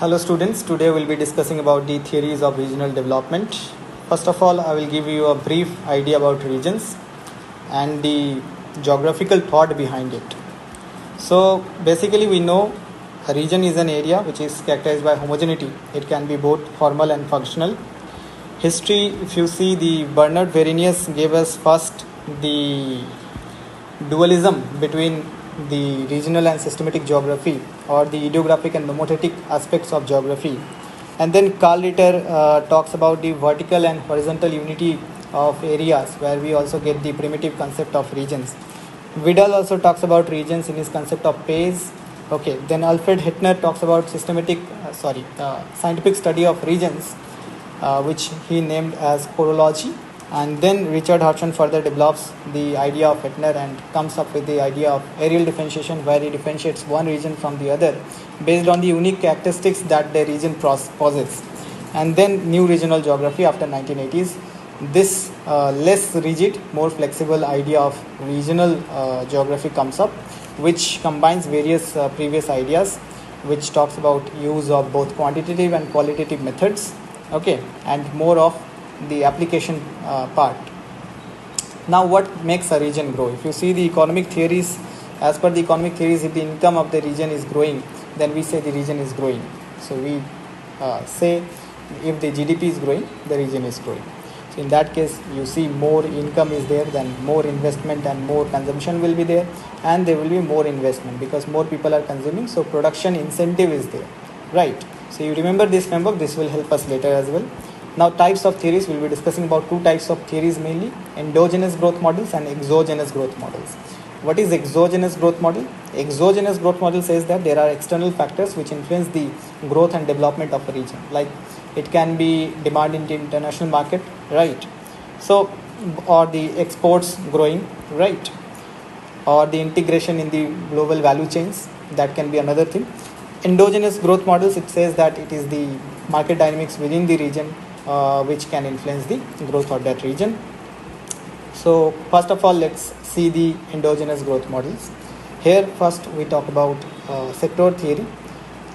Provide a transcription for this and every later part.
Hello students, today we'll be discussing about the theories of regional development. First of all, I will give you a brief idea about regions and the geographical thought behind it. So basically we know a region is an area which is characterized by homogeneity. It can be both formal and functional. History, if you see, the Bernard Verenius gave us first the dualism between the regional and systematic geography, or the ideographic and nomothetic aspects of geography. And then Karl Ritter talks about the vertical and horizontal unity of areas, where we also get the primitive concept of regions. Vidal also talks about regions in his concept of phase. Okay, then Alfred Hettner talks about scientific study of regions, which he named as chorology. And then Richard Hodgson further develops the idea of Hettner and comes up with the idea of areal differentiation, where he differentiates one region from the other based on the unique characteristics that the region possesses. And then new regional geography after 1980s. This less rigid, more flexible idea of regional geography comes up, which combines various previous ideas, which talks about use of both quantitative and qualitative methods, okay, and more of the application part. Now, what makes a region grow? If you see the economic theories, as per the economic theories, if the income of the region is growing, then we say the region is growing. So we say if the GDP is growing, the region is growing. So in that case, you see more income is there, then more investment and more consumption will be there, and there will be more investment because more people are consuming. So production incentive is there, right? So you remember this framework. This will help us later as well. Now, types of theories, we'll be discussing about two types of theories mainly: endogenous growth models and exogenous growth models. What is exogenous growth model? Exogenous growth model says that there are external factors which influence the growth and development of a region. Like it can be demand in the international market, right? So, or the exports growing, right? Or the integration in the global value chains, that can be another thing. Endogenous growth models, it says that it is the market dynamics within the region which can influence the growth of that region. So first of all, let's see the endogenous growth models. Here first we talk about sector theory.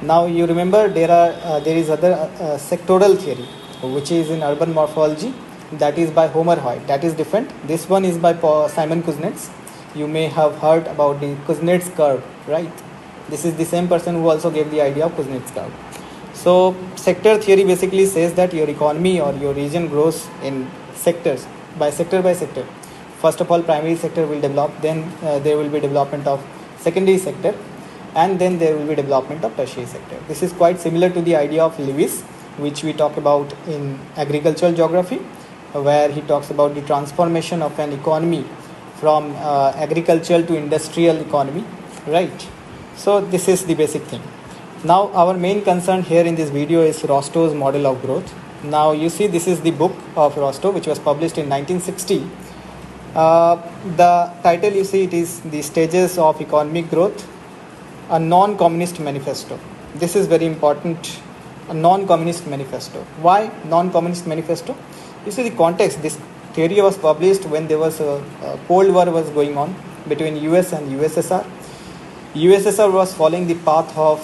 Now you remember there is other sectoral theory, which is in urban morphology, that is by Homer Hoyt. That is different. This one is by Simon Kuznets. You may have heard about the Kuznets curve, right? This is the same person who also gave the idea of Kuznets curve. So sector theory basically says that your economy or your region grows in sectors, by sector. First of all, primary sector will develop, then there will be development of secondary sector, and then there will be development of tertiary sector. This is quite similar to the idea of Lewis, which we talk about in agricultural geography, where he talks about the transformation of an economy from agricultural to industrial economy, right? So this is the basic thing. Now our main concern here in this video is Rostow's model of growth. Now you see, this is the book of Rostow, which was published in 1960. The title, you see, it is The Stages of Economic Growth, a non-communist manifesto. This is very important, a non-communist manifesto. Why non-communist manifesto? You see the context. This theory was published when there was a Cold War was going on between US and USSR. USSR was following the path of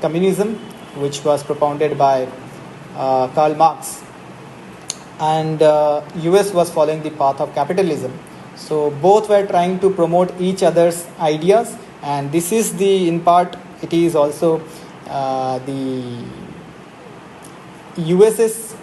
communism, which was propounded by Karl Marx, and US was following the path of capitalism. So both were trying to promote each other's ideas, and this is in part, it is also the USS.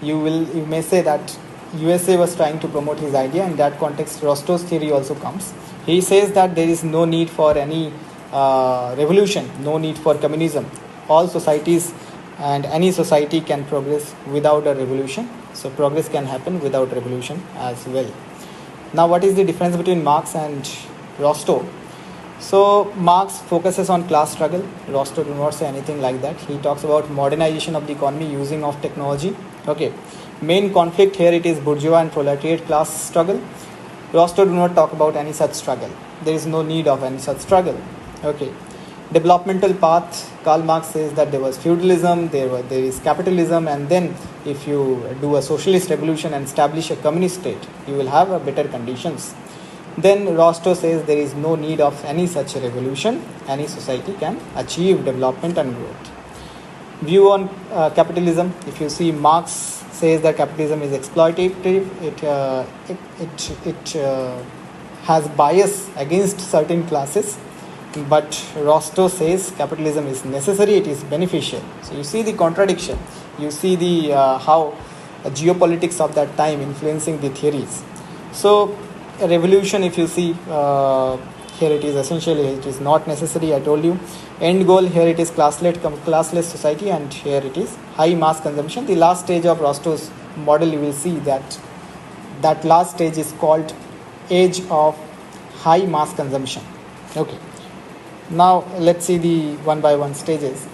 You may say that USA was trying to promote his idea. In that context, Rostow's theory also comes. He says that there is no need for any revolution, no need for communism. All societies and any society can progress without a revolution. So progress can happen without revolution as well. Now, what is the difference between Marx and Rostow? So Marx focuses on class struggle. Rostow do not say anything like that. He talks about modernization of the economy using of technology. Okay. Main conflict here, it is bourgeois and proletariat class struggle. Rostow do not talk about any such struggle. There is no need of any such struggle. Okay. Developmental path, Karl Marx says that there was feudalism, there is capitalism, and then if you do a socialist revolution and establish a communist state, you will have a better conditions. Then Rostow says there is no need of any such revolution. Any society can achieve development and growth. View on capitalism. If you see, Marx says that capitalism is exploitative. It has bias against certain classes, but Rostow says capitalism is necessary, it is beneficial. So you see the contradiction. You see the how geopolitics of that time influencing the theories. So a revolution, if you see, here it is essentially, it is not necessary, I told you. End goal, here it is classless society, and here it is high mass consumption. The last stage of Rostow's model, you will see that last stage is called age of high mass consumption. Okay. Now let's see the one by one stages.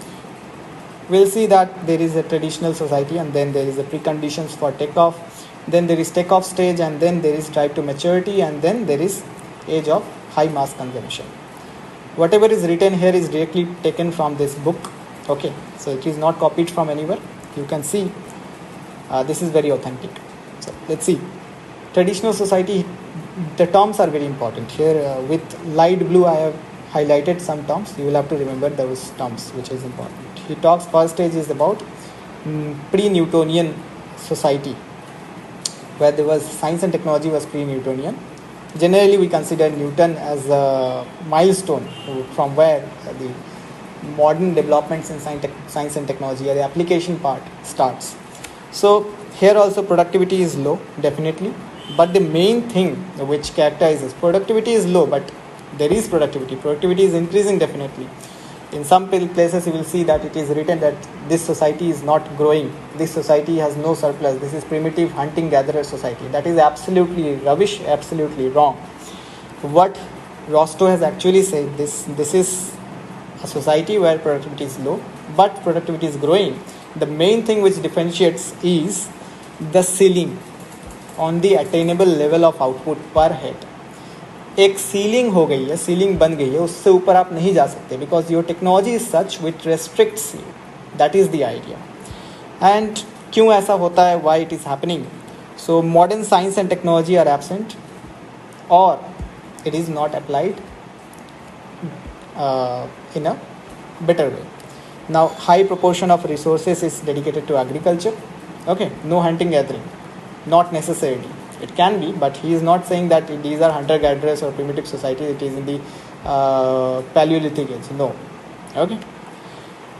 We'll see that there is a traditional society, and then there is a preconditions for takeoff, then there is takeoff stage, and then there is drive to maturity, and then there is age of high mass consumption. Whatever is written here is directly taken from this book. Okay, so it is not copied from anywhere. You can see this is very authentic. So let's see. Traditional society, the terms are very important. Here with light blue I have highlighted some terms. You will have to remember those terms, which is important. He talks, first stage is about pre-Newtonian society, where there was science and technology was pre-Newtonian. Generally, we consider Newton as a milestone from where the modern developments in science and technology, or the application part, starts. So here also productivity is low, definitely. But the main thing which characterizes productivity is low, but there is productivity. Productivity is increasing, definitely. In some places you will see that it is written that this society is not growing, this society has no surplus, this is primitive hunting-gatherer society. That is absolutely rubbish, absolutely wrong. What Rostow has actually said, this is a society where productivity is low, but productivity is growing. The main thing which differentiates is the ceiling on the attainable level of output per head. एक ceiling हो गई है, ceiling बन गई है, उससे ऊपर आप नहीं जा सकते, because your technology is such which restricts you. That is the idea. And क्यों ऐसा होता है, why it is happening? So modern science and technology are absent, और it is not applied in a better way. Now, high proportion of resources is dedicated to agriculture. Okay, no hunting gathering, not necessarily. It can be, but he is not saying that these are hunter-gatherers or primitive societies. It is in the Paleolithic age. No. Okay.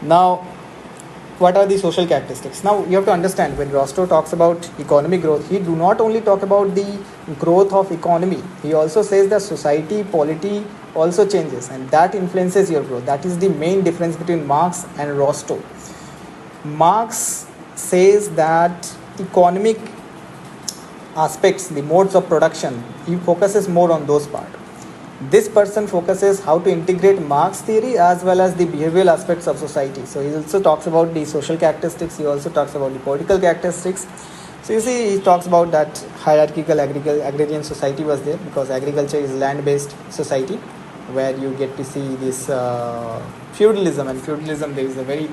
Now, what are the social characteristics? Now, you have to understand, when Rostow talks about economic growth, he do not only talk about the growth of economy. He also says that society, polity also changes, and that influences your growth. That is the main difference between Marx and Rostow. Marx says that economic aspects, the modes of production, he focuses more on those parts. This person focuses how to integrate Marx theory as well as the behavioral aspects of society. So he also talks about the social characteristics, he also talks about the political characteristics. So you see, he talks about that hierarchical agrarian society was there, because agriculture is land-based society, where you get to see this feudalism. And feudalism, there is a very,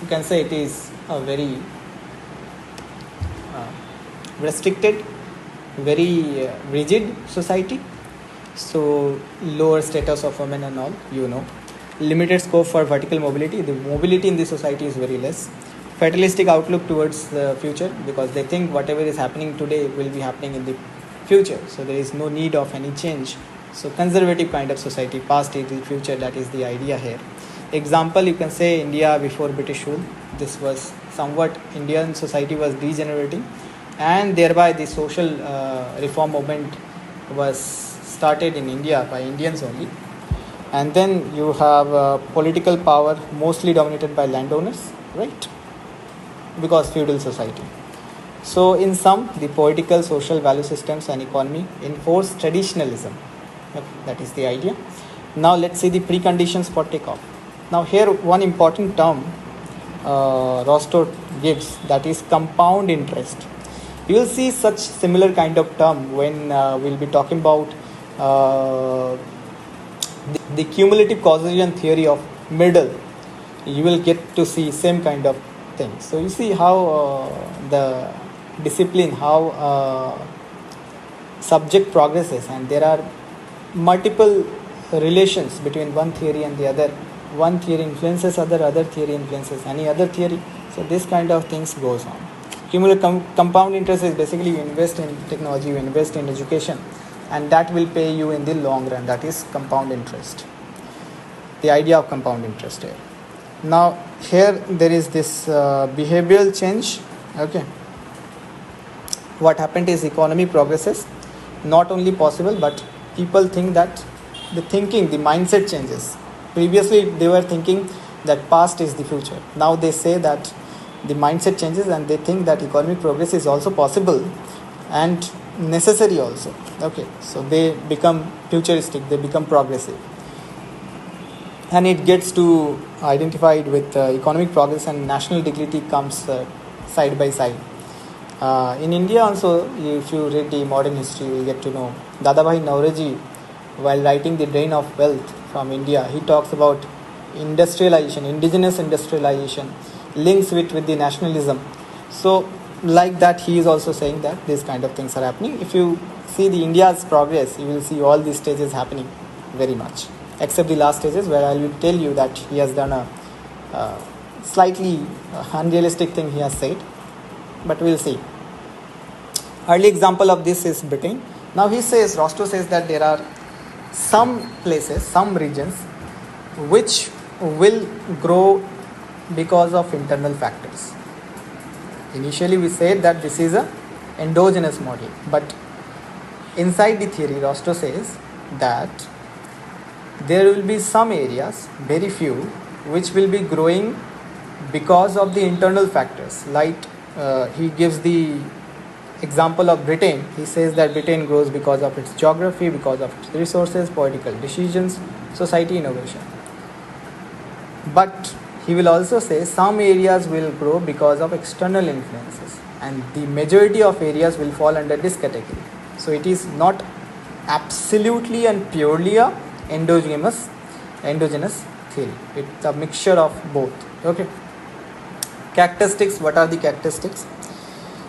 you can say it is a very restricted, very rigid society. So lower status of women and all, limited scope for vertical mobility. The mobility in the society is very less. Fatalistic outlook towards the future, because they think whatever is happening today will be happening in the future, so there is no need of any change. So conservative kind of society, past is the future, that is the idea here. Example, you can say India before British rule. This was somewhat, Indian society was degenerating, and thereby the social reform movement was started in India by Indians only. And then you have political power mostly dominated by landowners, right? Because feudal society. So in sum, the political, social value systems and economy enforce traditionalism. That is the idea. Now let's see the preconditions for takeoff. Now here one important term Rostow gives, that is compound interest. You will see such similar kind of term when we'll be talking about the cumulative causation theory of Middle. You will get to see same kind of thing. So you see how the discipline, how subject progresses, and there are multiple relations between one theory and the other one theory influences other theory influences any other theory. So this kind of things goes on. Cumulative compound interest is basically you invest in technology, you invest in education, and that will pay you in the long run. That is compound interest. The idea of compound interest here. Now here there is this behavioral change. Okay. What happened is economy progresses, not only possible, but people think that the mindset changes. Previously they were thinking that past is the future. Now they say that the mindset changes and they think that economic progress is also possible and necessary also. Okay, so they become futuristic, they become progressive, and it gets to identified with economic progress and national dignity comes side by side. In India also, if you read the modern history, you get to know Dadabhai Naoroji, while writing The Drain of Wealth from India, he talks about industrialization, indigenous industrialization, links it with the nationalism. So like that, he is also saying that these kind of things are happening. If you see the India's progress, you will see all these stages happening very much, except the last stages where I will tell you that he has done a slightly unrealistic thing he has said, but we'll see. Early example of this is Britain. Now Rostow says that there are some places, some regions which will grow because of internal factors. Initially we said that this is a endogenous model, but inside the theory Rostow says that there will be some areas, very few, which will be growing because of the internal factors. Like he gives the example of Britain. He says that Britain grows because of its geography, because of its resources, political decisions, society innovation. But he will also say some areas will grow because of external influences, and the majority of areas will fall under this category. So it is not absolutely and purely a endogenous theory. It's a mixture of both. Okay. Characteristics. What are the characteristics?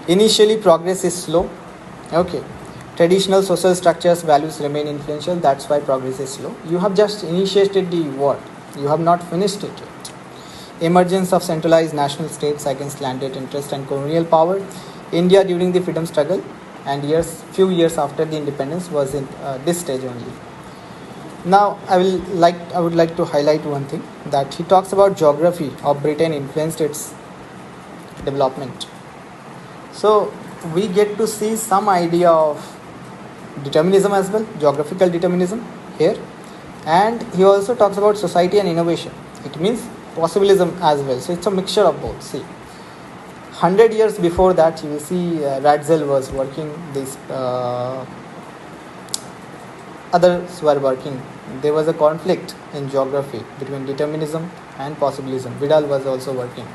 Initially progress is slow. Okay. Traditional social structures, values remain influential. That's why progress is slow. You have just initiated the war. You have not finished it yet. Emergence of centralized national states against landed interest and colonial power. India during the freedom struggle and few years after the independence was in this stage only. Now I would like to highlight one thing, that he talks about geography of Britain influenced its development. So we get to see some idea of determinism as well, geographical determinism here, and he also talks about society and innovation. It means possibilism as well. So it's a mixture of both. See, 100 years before that, you will see Ratzel was working, others were working. There was a conflict in geography between determinism and possibilism. Vidal was also working.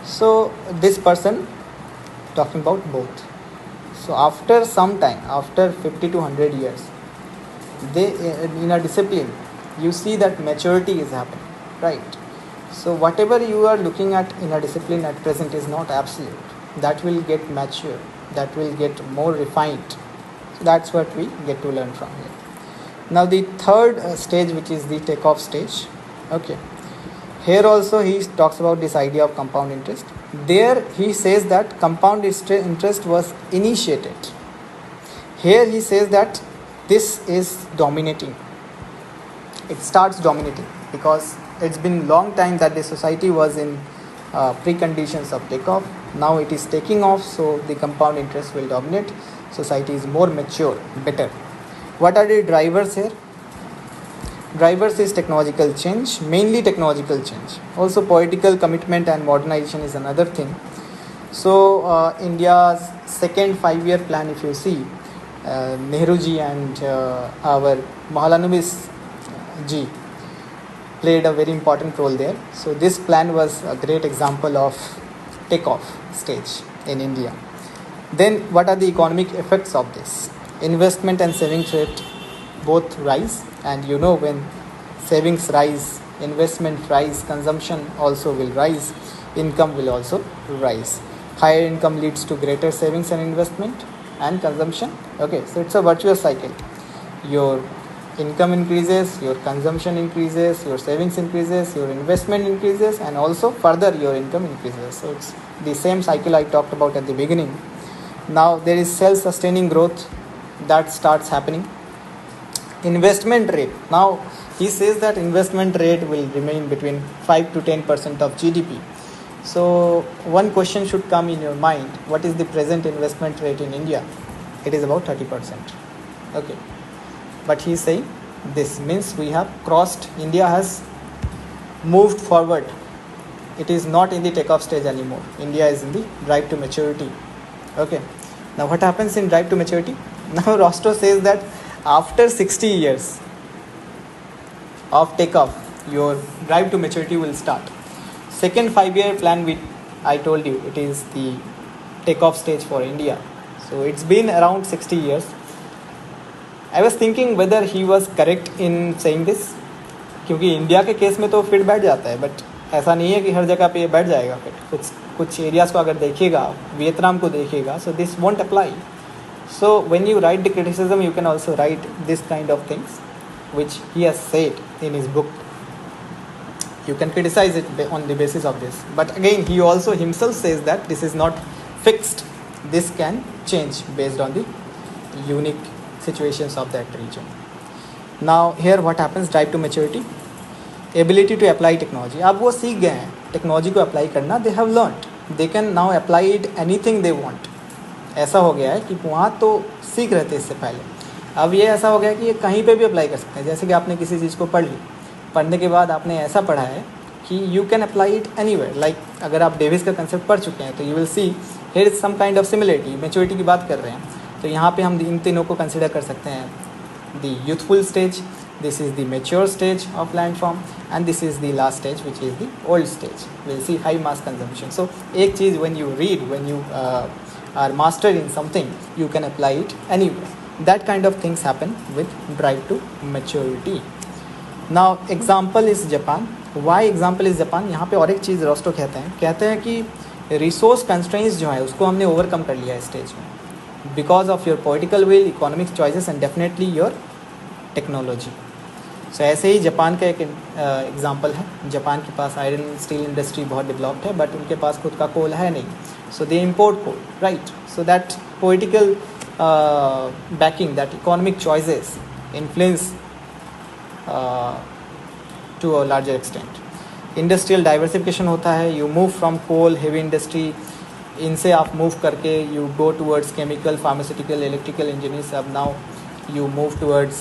So this person talking about both. So after some time, after 50 to 100 years, they in a discipline, you see that maturity is happening, right? So whatever you are looking at in a discipline at present is not absolute. That will get mature, that will get more refined. So that's what we get to learn from here. Now the third stage, which is the takeoff stage. Okay. Here also he talks about this idea of compound interest. There he says that compound interest was initiated. Here he says that this is dominating. It starts dominating because it's been long time that the society was in preconditions of takeoff. Now it is taking off, so the compound interest will dominate. Society is more mature, better. What are the drivers here? Drivers is technological change, mainly technological change. Also political commitment and modernization is another thing. So India's second 5-year plan, if you see, Nehruji and our Mahalanobis ji played a very important role there. So this plan was a great example of takeoff stage in India. Then what are the economic effects of this? Investment and savings rate both rise, and you know, when savings rise, investment rise, consumption also will rise, income will also rise. Higher income leads to greater savings and investment and consumption. Okay, so it's a virtuous cycle. Your income increases, your consumption increases, your savings increases, your investment increases, and also further your income increases. So it's the same cycle I talked about at the beginning. Now there is self-sustaining growth that starts happening. Investment rate, now he says that investment rate will remain between 5 to 10% of GDP. So one question should come in your mind, what is the present investment rate in India? It is about 30%. Okay, but he is saying this means we have crossed, India has moved forward. It is not in the takeoff stage anymore. India is in the drive to maturity. Okay, now what happens in drive to maturity? Now Rostow says that after 60 years of takeoff, your drive to maturity will start. Second 5-year plan, I told you, it is the takeoff stage for India. So it's been around 60 years. I was thinking whether he was correct in saying this, क्योंकि India के case में तो fit बैठ जाता है, but ऐसा नहीं है कि हर जगह पे ये बैठ जाएगा फिट. कुछ एरियाज़ को अगर देखिएगा, वियतनाम को देखिएगा, so this won't apply. So when you write the criticism, you can also write this kind of things which he has said in his book. You can criticize it on the basis of this, but again he also himself says that this is not fixed. This can change based on the unique situations of that region. Now here what happens, drive to maturity, ability to apply technology. अब वो सीख गए हैं technology को apply करना. They have learned, they can now apply it anything they want. ऐसा हो गया है कि वहाँ तो सीख रहे थे इससे पहले, अब ये ऐसा हो गया कि ये कहीं पे भी अप्लाई कर सकते हैं. जैसे कि आपने किसी चीज़ को पढ़ ली, पढ़ने के बाद आपने ऐसा पढ़ा है कि you can apply it anywhere. Like अगर आप डेविस का कंसेप्ट पढ़ चुके हैं तो you will see here is some kind of similarity. Maturity की बात कर रहे हैं तो यहाँ पे हम इन तीनों को कंसिडर कर सकते हैं. The youthful stage, this is the mature stage of landform, and this is the last stage which is the old stage. We'll see high mass consumption. So एक चीज़ when you read, when you are mastered in something, you can apply it anywhere. That kind of things happen with drive to maturity. Now example is Japan. Why example is Japan? यहाँ पे और एक चीज़ Rosto कहते हैं कि resource constraints जो है उसको हमने overcome कर लिया है स्टेज में, because of your political will, economic choices, and definitely your technology. So ऐसे ही जापान का एक एग्जांपल है. जापान के पास आयरन स्टील इंडस्ट्री बहुत डेवलप्ड है, बट उनके पास खुद का कोल है नहीं. So they import coal, right. So that political backing, that economic choices influence to a larger extent. Industrial diversification होता है. You move from coal, heavy industry, इनसे आप मूव करके you go towards chemical, pharmaceutical, electrical engineers. अब now you move towards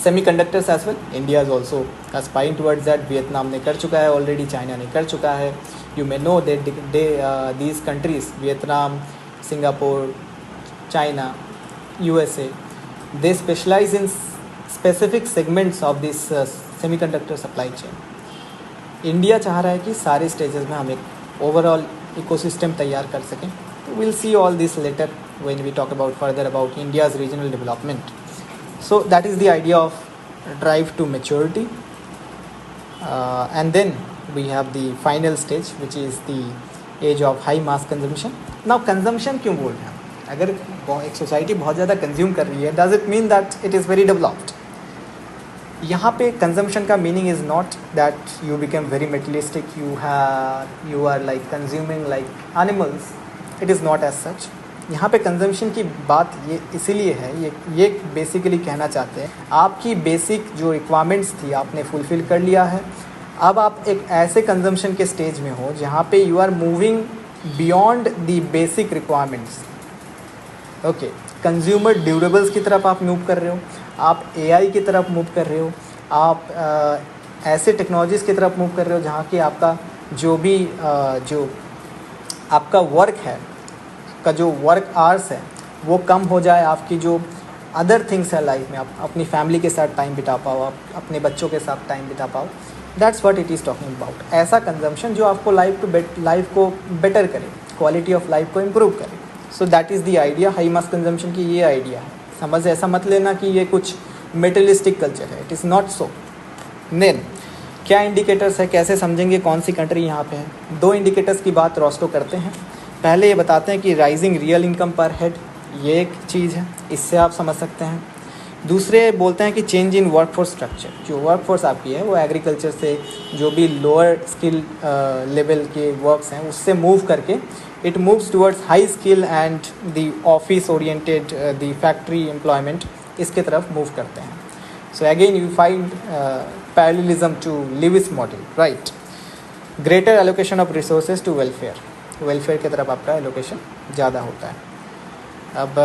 semiconductors as well. India is also aspiring towards that. Vietnam ने कर चुका है already, China ने कर चुका है. You may know that these countries, Vietnam, Singapore, China, USA, they specialize in specific segments of this semiconductor supply chain. India चाह रहा है कि सारे stages में हम एक overall ecosystem तैयार कर सकें. We'll see all this later when we talk about further about India's regional development. So that is the idea of drive to maturity. And then we have the final stage which is the age of high mass consumption. Now consumption क्यों बोल रहे हैं? अगर एक society बहुत ज़्यादा consume कर रही है, does it mean that it is very developed? यहाँ पे कंजम्पशन का meaning is not that you become very materialistic, you are like consuming like animals. It is not as such. यहाँ पे कंजम्पशन की बात ये इसीलिए है, ये बेसिकली कहना चाहते हैं आपकी बेसिक जो रिक्वायरमेंट्स थी आपने फुलफ़िल कर लिया है. अब आप एक ऐसे कंजम्पशन के स्टेज में हो जहाँ पे you are moving beyond the basic requirements. Okay, consumer durables की तरफ आप मूव कर रहे हो, आप एआई की तरफ मूव कर रहे हो, आप ऐसे टेक्नोलॉजीज़ की तरफ मूव कर रहे हो जहाँ की आपका जो भी जो आपका वर्क है, का जो वर्क आवर्स है वो कम हो जाए. आपकी जो अदर थिंग्स है लाइफ में, आप अपनी फैमिली के साथ टाइम बिता पाओ, आप अपने बच्चों के साथ टाइम बिता पाओ. That's what it is talking about. ऐसा कंजम्पशन जो आपको लाइफ को बेटर करे, क्वालिटी ऑफ लाइफ को इम्प्रूव करे. So that is the idea high mass consumption की. ये आइडिया है. समझ ऐसा मत लेना कि ये कुछ मेटेरियलिस्टिक कल्चर है. It is not so. Then क्या इंडिकेटर्स है, कैसे समझेंगे कौन सी कंट्री यहाँ पे है? 2 इंडिकेटर्स की बात रोस्टो करते हैं. पहले ये बताते हैं कि राइजिंग रियल इनकम पर हेड, ये एक चीज़ है, इससे आप समझ सकते हैं. दूसरे बोलते हैं कि चेंज इन वर्कफोर्स स्ट्रक्चर, जो वर्कफोर्स आपकी है वो एग्रीकल्चर से जो भी लोअर स्किल लेवल के वर्क्स हैं उससे मूव करके it moves towards high skill and the office oriented the factory employment, इसके तरफ मूव करते हैं. So again you find parallelism to Lewis model, right. Greater allocation of resources to welfare की तरफ आपका एलोकेशन ज़्यादा होता है. अब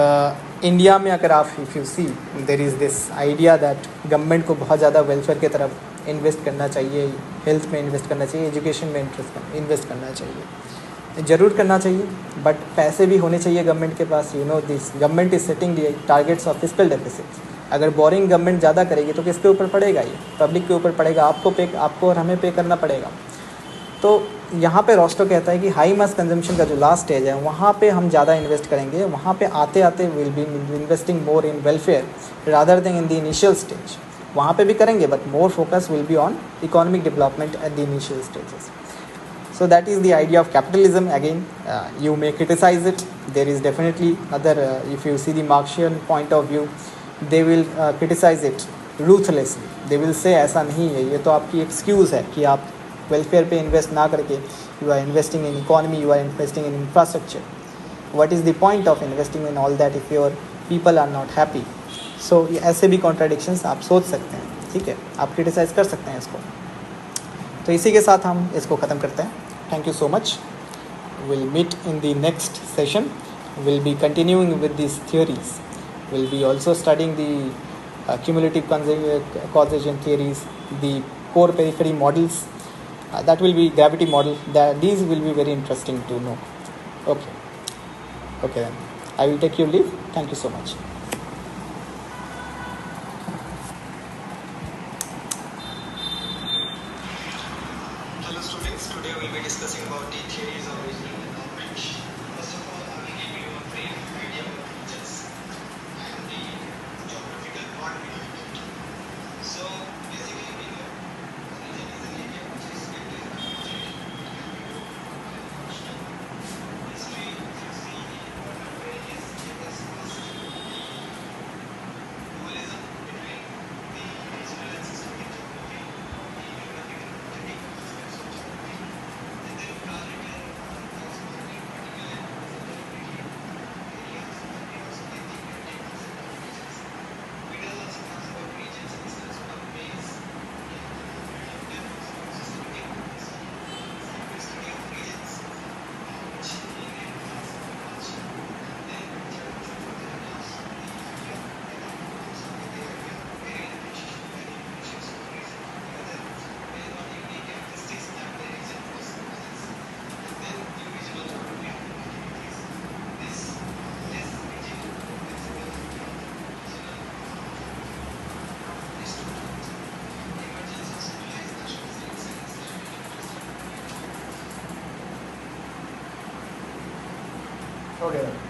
इंडिया में अगर आप if you see there is this idea that government को बहुत ज़्यादा वेलफेयर की तरफ इन्वेस्ट करना चाहिए, हेल्थ में इन्वेस्ट करना चाहिए, एजुकेशन में इन्वेस्ट करना चाहिए. ज़रूर करना चाहिए, बट पैसे भी होने चाहिए गवर्नमेंट के पास. You know this government is setting the targets of fiscal deficit. अगर बोरिंग गवर्नमेंट ज़्यादा करेगी तो किसके ऊपर पड़ेगा? ये पब्लिक के ऊपर पड़ेगा. आपको और हमें पे करना पड़ेगा. तो यहाँ पे रोस्टो कहता है कि हाई मास कंजम्पशन का जो लास्ट स्टेज है वहाँ पे हम ज़्यादा इन्वेस्ट करेंगे. वहाँ पे आते आते will be investing more in welfare rather then in the initial stage. वहाँ पे भी करेंगे but more focus will be on economic development at the initial stages. So that is the idea of capitalism. Again, you may criticize it. There is definitely other, if you see the Marxian point of view, they will criticize it ruthlessly. They will say ऐसा नहीं है, ये तो आपकी excuse है कि आप welfare पे इन्वेस्ट ना करके you are investing in economy, you are investing in infrastructure. What is the point of investing in all that if your people are not happy? So ऐसे भी कॉन्ट्राडिक्शंस आप सोच सकते हैं, ठीक है, आप क्रिटिसाइज़ कर सकते हैं इसको. तो इसी के साथ हम इसको ख़त्म करते हैं. Thank you so much. Will meet in the next session. Will be continuing with this theories. Will be also studying the cumulative causation theories, the core periphery models. That will be gravity model. These will be very interesting to know. Okay then. I will take your leave. Thank you so much. Hello students. Today we will be discussing about the theories of regional development. First of all, I will give you a brief idea about regions and the geographical part behind it. So basically we know region is an area which is Okay.